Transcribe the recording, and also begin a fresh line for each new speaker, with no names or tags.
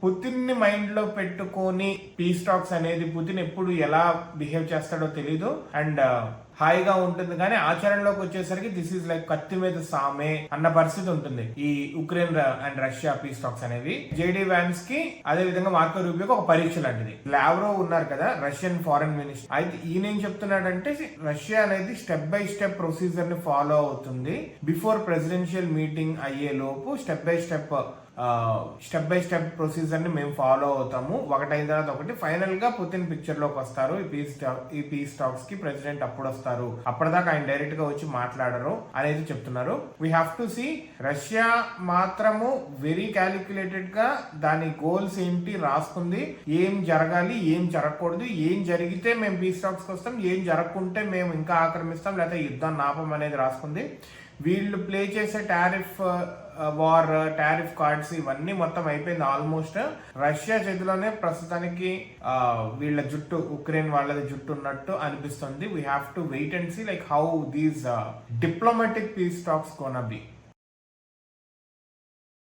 Putin ని mind లో పెట్టుకొని పీస్ టాక్స్ అనేది పుతిన్ ఎప్పుడు ఎలా బిహేవ్ చేస్తాడో తెలీదు. అండ్ హాయిగా ఉంటుంది కానీ ఆచరణలోకి వచ్చేసరికి దిస్ ఈజ్ లైక్ కత్తి మీద సామే అన్న పరిస్థితి ఉంటుంది ఈ Ukraine and Russia piece talks అనేవి. జేడీ వ్యాన్స్ కి అదే విధంగా మార్కో రూబియోకి ఒక పరీక్ష లాంటిది. లావ్రోవ్ ఉన్నారు కదా రష్యన్ ఫారెన్ మినిస్టర్, అయితే ఈయన ఏం చెప్తున్నాడంటే రష్యా అనేది స్టెప్ బై స్టెప్ ప్రొసీజర్ ని ఫాలో అవుతుంది. బిఫోర్ ప్రెసిడెన్షియల్ మీటింగ్ అయ్యే లోపు స్టెప్ బై స్టెప్ ప్రొసీజర్ ని మేము ఫాలో అవుతాము. ఒకటైన తర్వాత ఒకటి ఫైనల్ గా పుతిన్ పిక్చర్ లోకి వస్తారు. ఈ పీస్ టాక్స్ కి ప్రెసిడెంట్ అప్పుడు వస్తారు. అప్పటిదాకా ఆయన డైరెక్ట్ గా వచ్చి మాట్లాడరు అనేది చెప్తున్నారు. We have to see Russia మాత్రము వెరీ క్యాలిక్యులేటెడ్ గా దాని గోల్స్ ఏంటి రాసుకుంది. ఏం జరగాలి, ఏం జరగకూడదు, ఏం జరిగితే మేము పీస్ టాక్స్ కి వస్తాం, ఏం జరగకుంటే మేము ఇంకా ఆక్రమిస్తాం లేదా యుద్ధం ఆపం అనేది రాసుకుంది. వీళ్ళు ప్లే చేసే టారిఫ్ వార్, టారిఫ్ కార్డ్స్ ఇవన్నీ మొత్తం అయిపోయింది ఆల్మోస్ట్. రష్యా చేతిలోనే ప్రస్తుతానికి వీళ్ళ జుట్టు, ఉక్రెయిన్ వాళ్ళది జుట్టు ఉన్నట్టు అనిపిస్తుంది. We have to wait and see like how these diplomatic peace talks gonna B.